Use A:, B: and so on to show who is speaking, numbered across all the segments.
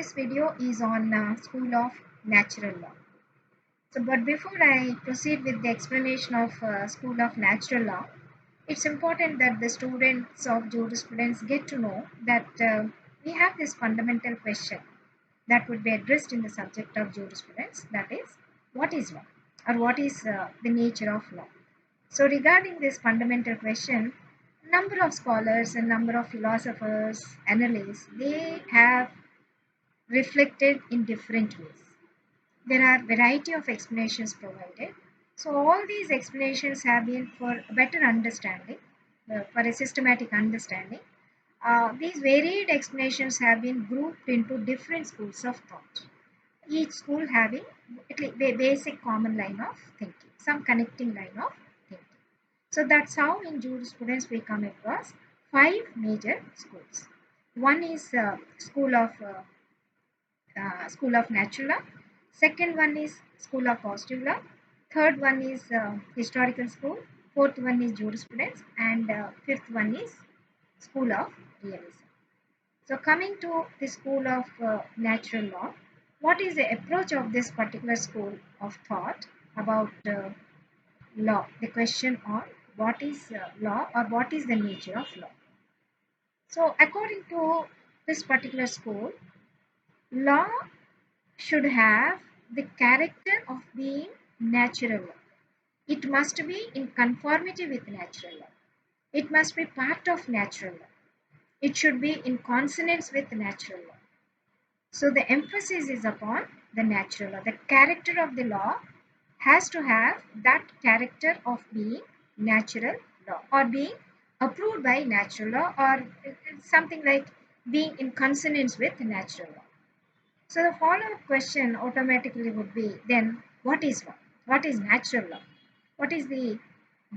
A: This video is on School of Natural Law. But before I proceed with the explanation of School of Natural Law, it's important that the students of jurisprudence get to know that we have this fundamental question that would be addressed in the subject of jurisprudence, that is, what is law or what is the nature of law. So regarding this fundamental question, number of scholars and number of philosophers, analysts, they have reflected in different ways. There are variety of explanations provided. So all these explanations have been for a better understanding, for a systematic understanding. These varied explanations have been grouped into different schools of thought, each school having at least a basic common line of thinking, some connecting line of thinking. So that's how in jurisprudence we come across five major schools. One is School of Natural Law. Second one is School of Positive Law. Third one is Historical School. Fourth one is Jurisprudence. And fifth one is School of Realism. So coming to the School of Natural Law, what is the approach of this particular school of thought about law? The question on what is law or what is the nature of law. So according to this particular school, law should have the character of being natural law. It must be in conformity with natural law. It must be part of natural law. It should be in consonance with natural law. So the emphasis is upon the natural law. The character of the law has to have that character of being natural law or being approved by natural law or something like being in consonance with natural law. So the follow-up question automatically would be then what is law? What is natural law? What is the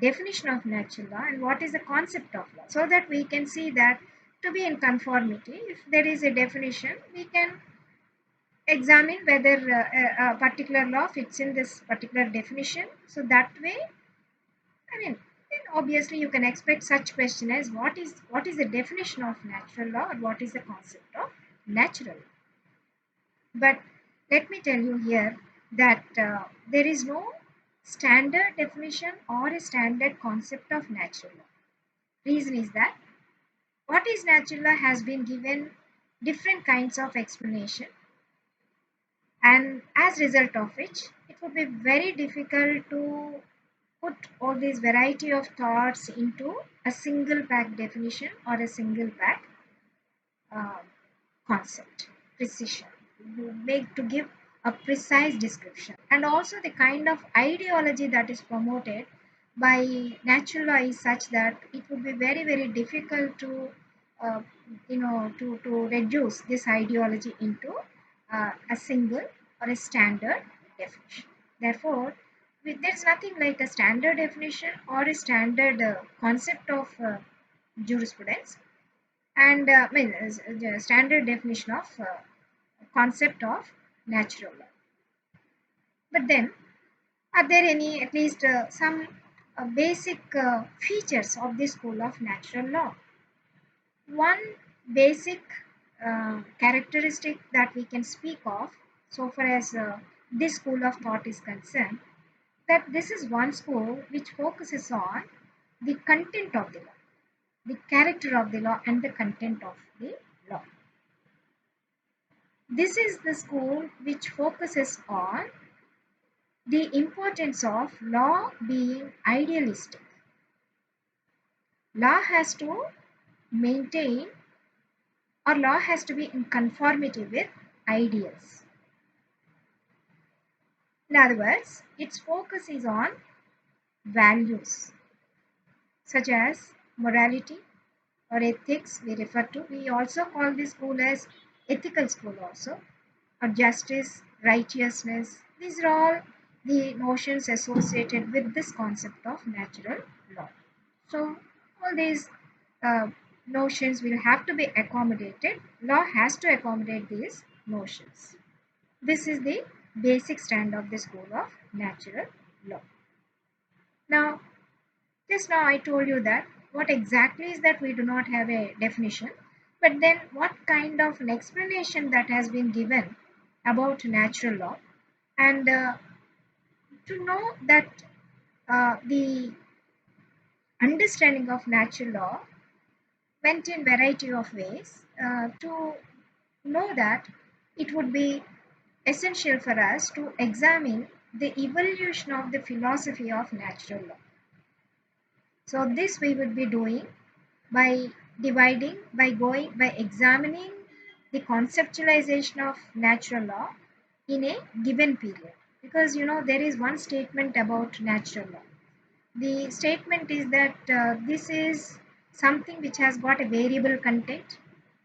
A: definition of natural law and what is the concept of law? So that we can see that to be in conformity, if there is a definition, we can examine whether a particular law fits in this particular definition. So that way, then obviously you can expect such question as what is the definition of natural law or what is the concept of natural law. But let me tell you here that there is no standard definition or a standard concept of natural law. Reason is that what is natural law has been given different kinds of explanation, and as result of which it would be very difficult to put all these variety of thoughts into a single pack definition or a single pack uh, concept precision. You make to give a precise description, and also the kind of ideology that is promoted by natural law is such that it would be very difficult to uh, to reduce this ideology into a single or a standard definition. Therefore there's nothing like a standard definition or a standard concept of jurisprudence and the standard definition of concept of natural law. But then, are there any at least some basic features of this school of natural law? One basic characteristic that we can speak of, so far as this school of thought is concerned, that this is one school which focuses on the content of the law, the character of the law, and the content of the law. This is the school which focuses on the importance of law being idealistic. Law has to maintain or law has to be in conformity with ideals. In other words, its focus is on values such as morality or ethics we refer to. We also call this school as ethical school also, or justice, righteousness. These are all the notions associated with this concept of natural law. So all these uh, notions will have to be accommodated. Law has to accommodate these notions. This is the basic stand of the school of natural law. Now, just now I told you that what exactly is that we do not have a definition, But then, what kind of an explanation that has been given about natural law? And to know that the understanding of natural law went in variety of ways. To know that, it would be essential for us to examine the evolution of the philosophy of natural law. So this we would be doing by by examining the conceptualization of natural law in a given period. Because there is one statement about natural law. The statement is that this is something which has got a variable content,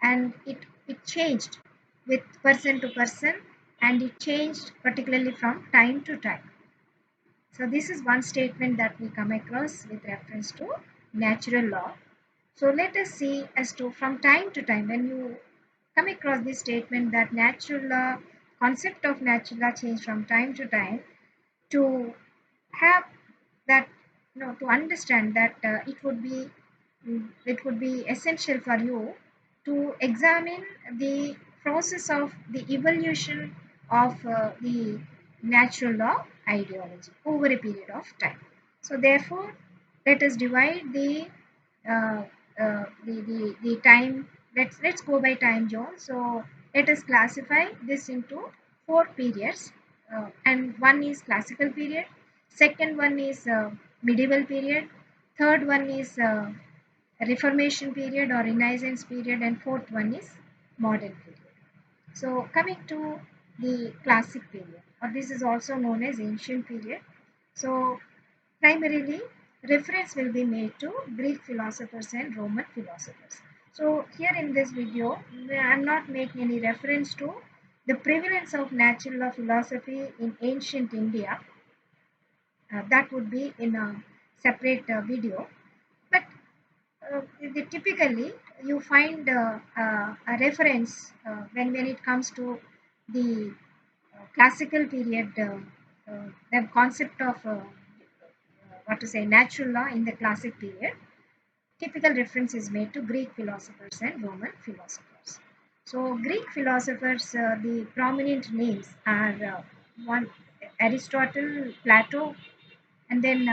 A: and it changed with person to person, and it changed particularly from time to time. So this is one statement that we come across with reference to natural law. So let us see as to from time to time when you come across this statement that natural law, concept of natural law change from time to time, to have that, to understand that it would be essential for you to examine the process of the evolution of the natural law ideology over a period of time. So therefore, let us divide uh, the time. Let's go by time zone. So let us classify this into four periods, and one is classical period, second one is medieval period, third one is Reformation period or Renaissance period, and fourth one is modern period. So coming to the classic period, or this is also known as ancient period. So primarily, reference will be made to Greek philosophers and Roman philosophers. So here in this video, I am not making any reference to the prevalence of natural law philosophy in ancient India. That would be in a separate video. But typically, you find a reference when it comes to the classical period, the concept of what to say natural law in the classic period. Typical reference is made to Greek philosophers and Roman philosophers. So Greek philosophers, the prominent names are one Aristotle, Plato, and then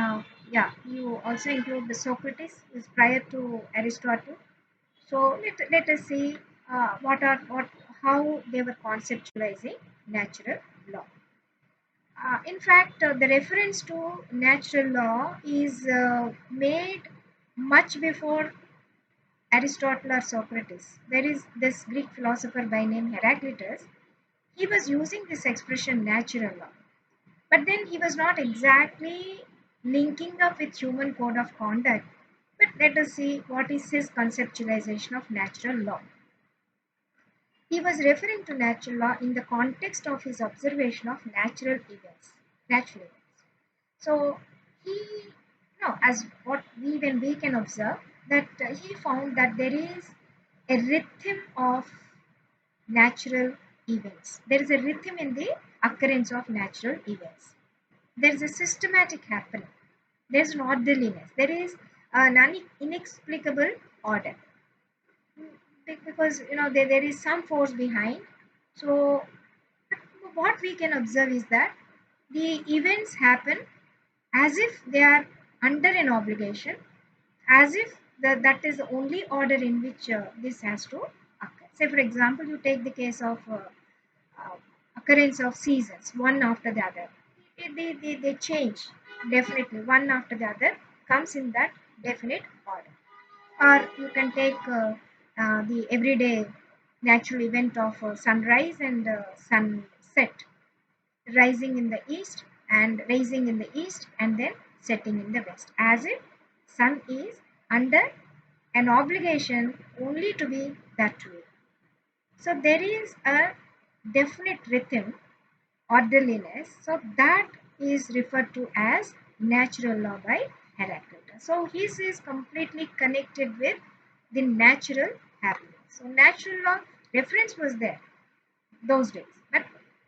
A: yeah, you also include the Socrates, who is prior to Aristotle. So let us see what how they were conceptualizing natural law. In fact, the reference to natural law is made much before Aristotle or Socrates. There is this Greek philosopher by name Heraclitus. He was using this expression natural law, but then he was not exactly linking up with human code of conduct. But let us see what is his conceptualization of natural law. He was referring to natural law in the context of his observation of natural events. Natural events. So he, as what we when we can observe that he found that there is a rhythm of natural events. There is a rhythm in the occurrence of natural events. There is a systematic happening. There is an orderliness. There is an inexplicable order. Because there is some force behind. So what we can observe is that the events happen as if they are under an obligation, as if that is the only order in which this has to occur. Say, for example, you take the case of uh, occurrence of seasons, one after the other. They change definitely, one after the other comes in that definite order. Or you can take the everyday natural event of sunrise and sunset, rising in the east and rising in the east and then setting in the west, as if sun is under an obligation only to be that way. So there is a definite rhythm, orderliness. So that is referred to as natural law by Heraclitus. So his is completely connected with the natural happening. So natural law reference was there those days, but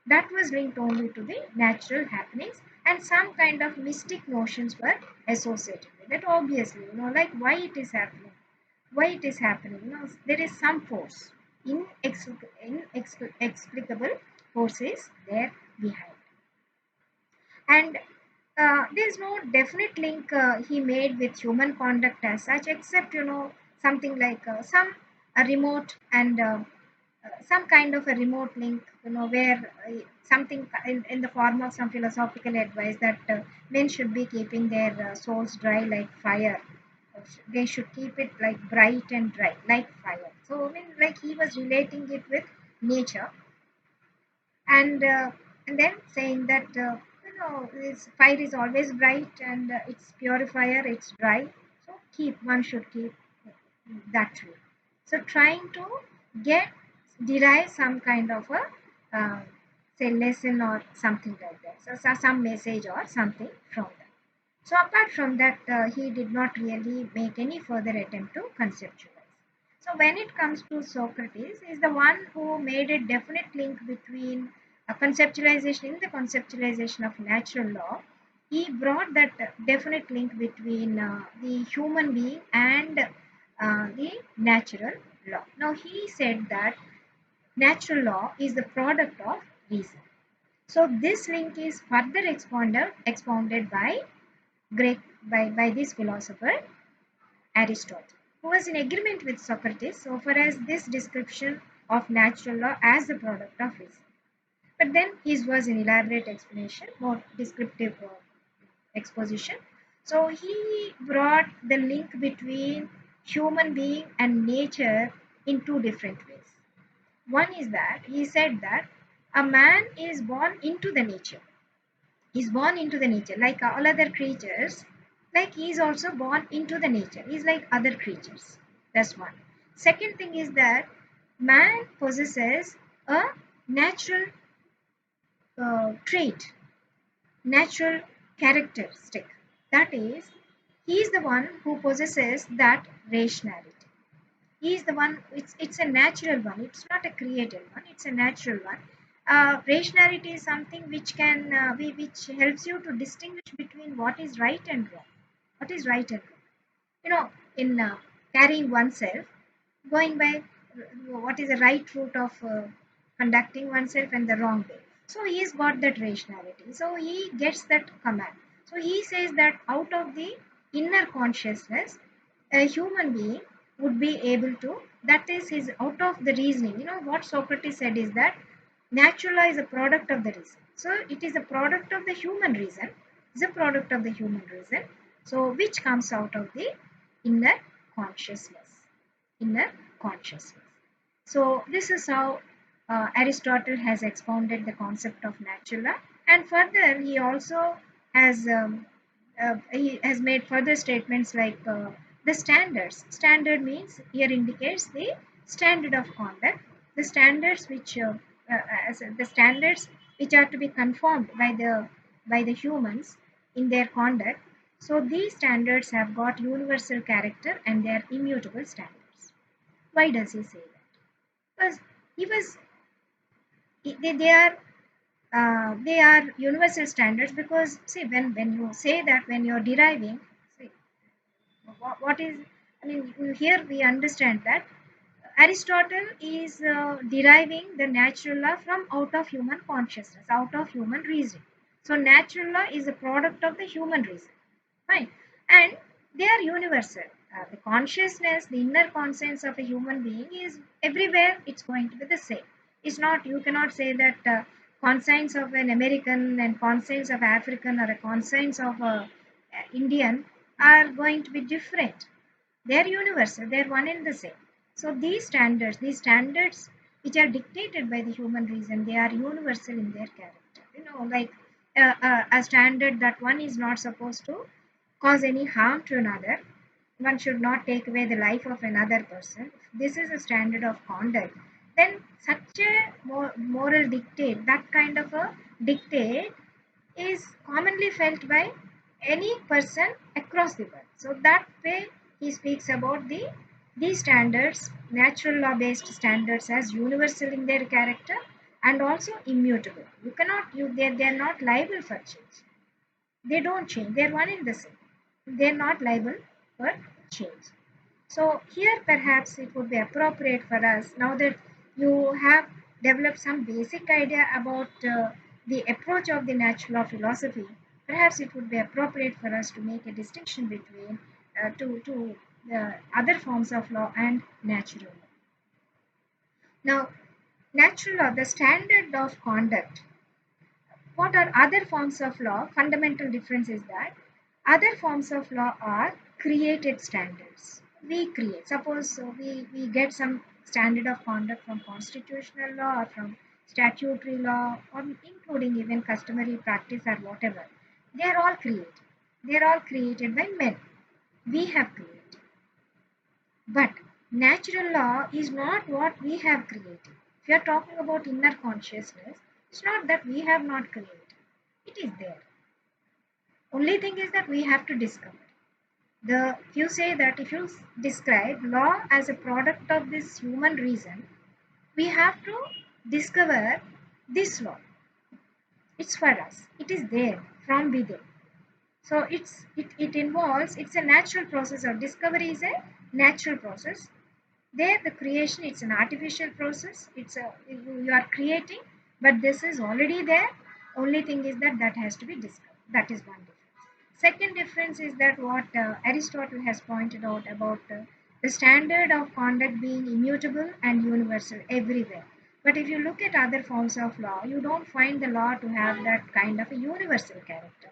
A: that was linked only to the natural happenings, and some kind of mystic notions were associated with it. Obviously, like why it is happening, why it is happening. There is some force, inexplicable forces there behind. And there's no definite link he made with human conduct as such, except something like some a remote and some kind of a remote link, where something in the form of some philosophical advice that men should be keeping their souls dry like fire. They should keep it like bright and dry like fire. So I mean, like he was relating it with nature, and then saying that this fire is always bright and it's purifier, it's dry. So keep one should keep that way. So trying to get derive some kind of a uh, say lesson or something like that. So some message or something from that. So apart from that, he did not really make any further attempt to conceptualize. So when it comes to Socrates, is the one who made a definite link between a conceptualization in the conceptualization of natural law. He brought that definite link between the human being and the natural law. Now he said that natural law is the product of reason. So this link is further expounded by by this philosopher Aristotle, who was in agreement with Socrates so far as this description of natural law as the product of reason. But then his was an elaborate explanation, more descriptive exposition. So he brought the link between human being and nature in two different ways. One is that he said that a man is born into the nature. He's born into the nature like all other creatures. Like he's also born into the nature. He's like other creatures. That's one. Second thing is that man possesses a natural trait, natural characteristic. That is, he is the one who possesses that rationality. He is the one. It's a natural one. It's not a created one. It's a natural one. Rationality is something which can be which helps you to distinguish between what is right and wrong. What is right and wrong. In carrying oneself, going by what is the right route of conducting oneself and the wrong way. So he's got that rationality. So he gets that command. So he says that out of the inner consciousness, a human being would be able to, that is his out of the reasoning. What Socrates said is that natural law is a product of the reason. So it is a product of the human reason, is a product of the human reason. So which comes out of the inner consciousness. Inner consciousness. So this is how Aristotle has expounded the concept of natural law, and further he has made further statements like the standards. Standard means here indicates the standard of conduct, the standards which as the standards which are to be conformed by the humans in their conduct. So these standards have got universal character and they are immutable standards. Why does he say that? Because he was they are universal standards, because see, when you say that, when you're deriving, see, what is, I mean, here we understand that Aristotle is deriving the natural law from out of human consciousness, out of human reason. So natural law is a product of the human reason. Fine. And they are universal. The consciousness, the inner conscience of a human being is everywhere, it's going to be the same. It's not, you cannot say that conscience of an American and conscience of African or a conscience of a Indian are going to be different. They're universal, they're one and the same. So these standards which are dictated by the human reason, they are universal in their character. Like a standard that one is not supposed to cause any harm to another. One should not take away the life of another person. If this is a standard of conduct, then such a moral dictate, that kind of a dictate, is commonly felt by any person across the world. So that way he speaks about these standards, natural law based standards, as universal in their character and also immutable. You cannot, they are not liable for change. They don't change. They're one in the same. They're not liable for change. So here perhaps it would be appropriate for us, now that you have developed some basic idea about the approach of the natural law philosophy, perhaps it would be appropriate for us to make a distinction between to the other forms of law and natural law. Now, natural law, the standard of conduct. What are other forms of law? Fundamental difference is that other forms of law are created standards. We create. Suppose we get some standard of conduct from constitutional law or from statutory law or including even customary practice or whatever. They are all created. They are all created by men. We have created. But natural law is not what we have created. If you are talking about inner consciousness, it's not that we have not created. It is there. Only thing is that we have to discover. If you say that if you describe law as a product of this human reason, we have to discover this law. It's for us. It is there from within. So it involves, it's a natural process of discovery is a natural process. There the creation, it's an artificial process. You are creating, but this is already there. Only thing is that that has to be discovered. That is one difference. Second difference is that what Aristotle has pointed out about the standard of conduct being immutable and universal everywhere. But if you look at other forms of law, you don't find the law to have that kind of a universal character.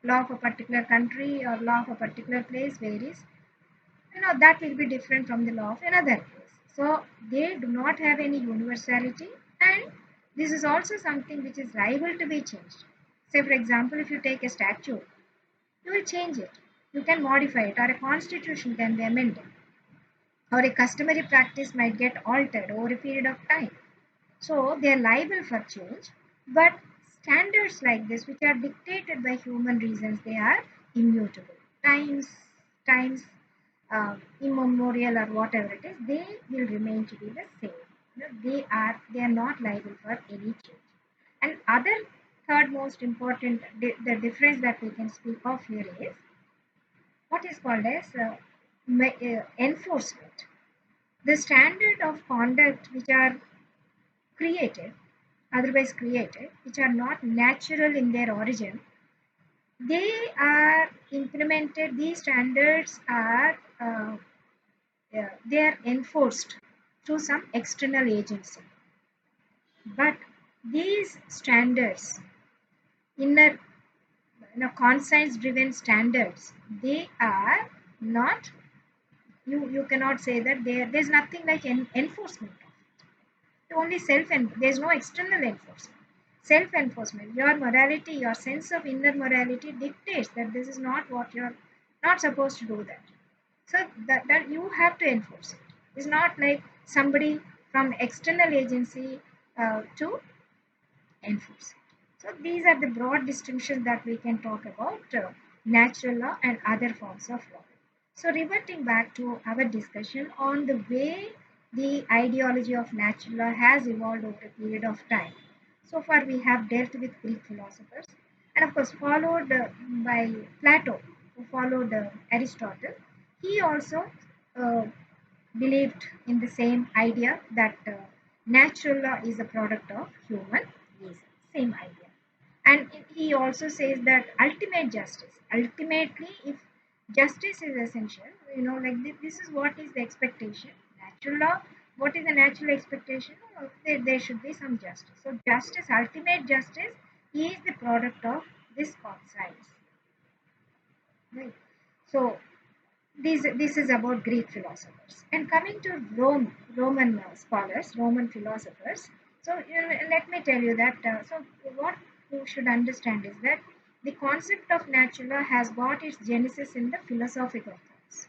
A: Law of a particular country or law of a particular place varies. That will be different from the law of another place. So they do not have any universality, and this is also something which is liable to be changed. Say, for example, if you take a statute, you will change it. You can modify it, or a constitution can be amended, or a customary practice might get altered over a period of time. So they are liable for change, but standards like this, which are dictated by human reasons, they are immutable. Times, immemorial or whatever it is, they will remain to be the same. They are not liable for any change. And other third most important the difference that we can speak of here is what is called as enforcement. The standard of conduct which are created, otherwise created, which are not natural in their origin, they are implemented. These standards are they are enforced through some external agency. But these standards, inner conscience driven standards, they are not, you cannot say that there's nothing like enforcement of it. Only there's no external enforcement. Self enforcement, your morality, your sense of inner morality dictates that this is not what you're not supposed to do that. So that you have to enforce it. It's not like somebody from external agency to enforce it. So these are the broad distinctions that we can talk about natural law and other forms of law. So reverting back to our discussion on the way the ideology of natural law has evolved over a period of time. So far we have dealt with Greek philosophers and of course followed by Plato, who followed Aristotle. He also uh, believed in the same idea that natural law is a product of human reason. Same idea. And he also says that ultimate justice, ultimately, if justice is essential, like this is what is the expectation. Natural law, what is the natural expectation? There should be some justice. So, justice, ultimate justice, is the product of this conscience. Right? So, this is about Greek philosophers. And coming to Roman scholars, Roman philosophers. So let me tell you that. So what you should understand is that the concept of natural law has got its genesis in the philosophical thoughts.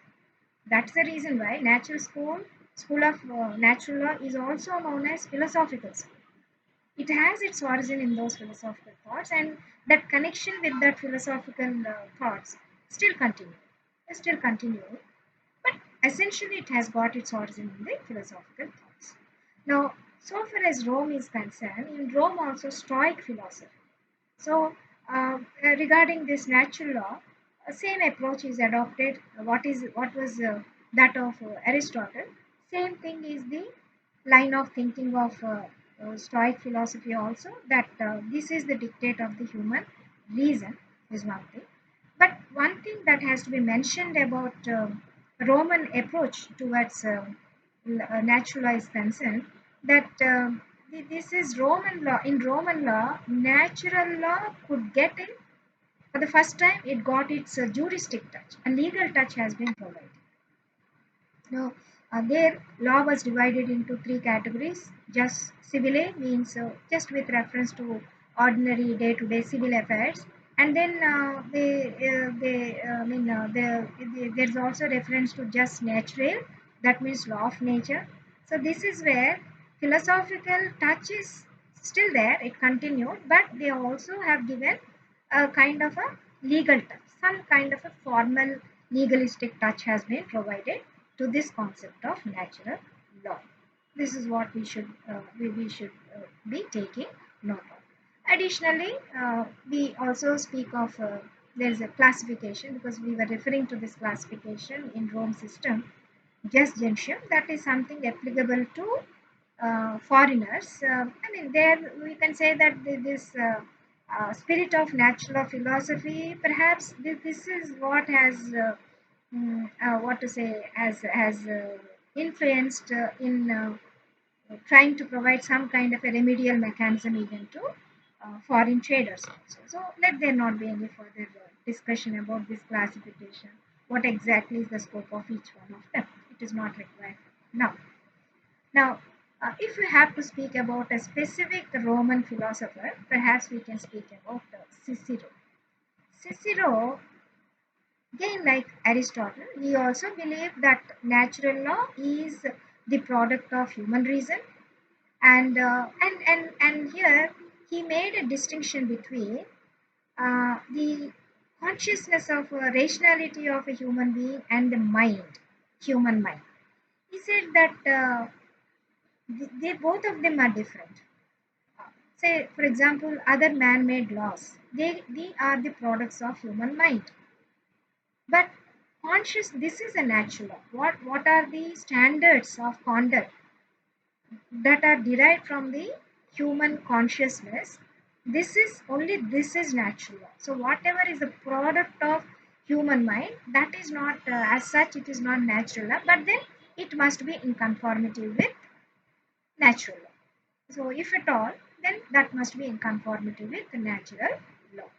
A: That's the reason why school of natural law, is also known as philosophical school. It has its origin in those philosophical thoughts, and that connection with that philosophical thoughts still continue. Still continue, but essentially it has got its origin in the philosophical thoughts. Now, so far as Rome is concerned, in Rome also Stoic philosophy. So, regarding this natural law, same approach is adopted. What was that of Aristotle. Same thing is the line of thinking of Stoic philosophy also, that this is the dictate of the human reason is one thing. But one thing that has to be mentioned about Roman approach towards natural law is concerned, that this is Roman law. In Roman law, natural law could get in for the first time. It got its juristic touch. A legal touch has been provided. Now, their law was divided into three categories. Just civile means just with reference to ordinary day-to-day civil affairs, and then there's also reference to just natural, that means law of nature. So this is where philosophical touch is still there. It continued, but they also have given a kind of a legal touch, some kind of a formal legalistic touch has been provided to this concept of natural law. This is what we should be taking note of. Additionally, we also speak of there is a classification, because we were referring to this classification in Rome system, jus gentium, that is something applicable to foreigners. I mean, there we can say that this spirit of natural philosophy, perhaps this is what has what to say, has influenced in trying to provide some kind of a remedial mechanism even to foreign traders also. So let there not be any further discussion about this classification. What exactly is the scope of each one of them? It is not required now. Now, if we have to speak about a specific Roman philosopher, perhaps we can speak about Cicero. Cicero, again, like Aristotle, he also believed that natural law is the product of human reason, and here he made a distinction between the consciousness of rationality of a human being and the mind, human mind. He said that they both of them are different. Say, for example, other man-made laws, they are the products of human mind. But conscious, this is a natural law. What are the standards of conduct that are derived from the human consciousness? This is natural law. So whatever is the product of human mind, that is not as such, it is not natural law, but then it must be in conformity with natural law. So if at all, then that must be in conformity with the natural law.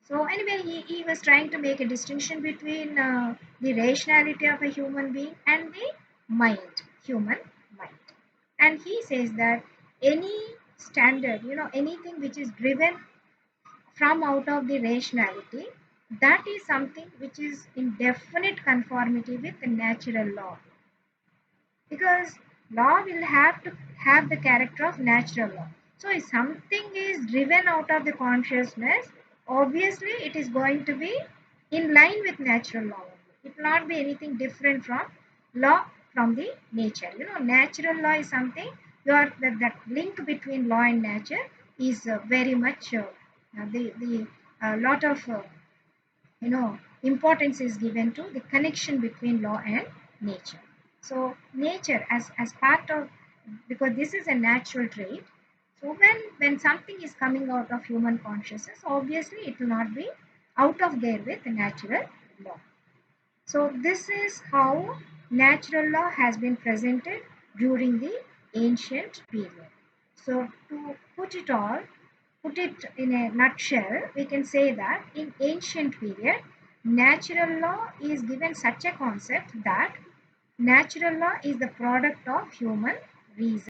A: So anyway, he was trying to make a distinction between the rationality of a human being and the mind, human mind. And he says that any standard, anything which is driven from out of the rationality, that is something which is in definite conformity with the natural law, because law will have to have the character of natural law. So if something is driven out of the consciousness, obviously it is going to be in line with natural law only. It will not be anything different from law, from the nature. Natural law is something, that link between law and nature is very much the lot of importance is given to the connection between law and nature. So nature as part of, because this is a natural trait, so when something is coming out of human consciousness, obviously it will not be out of there with the natural law. So this is how natural law has been presented during the ancient period. So to put it in a nutshell, we can say that in ancient period, natural law is given such a concept that natural law is the product of human reason.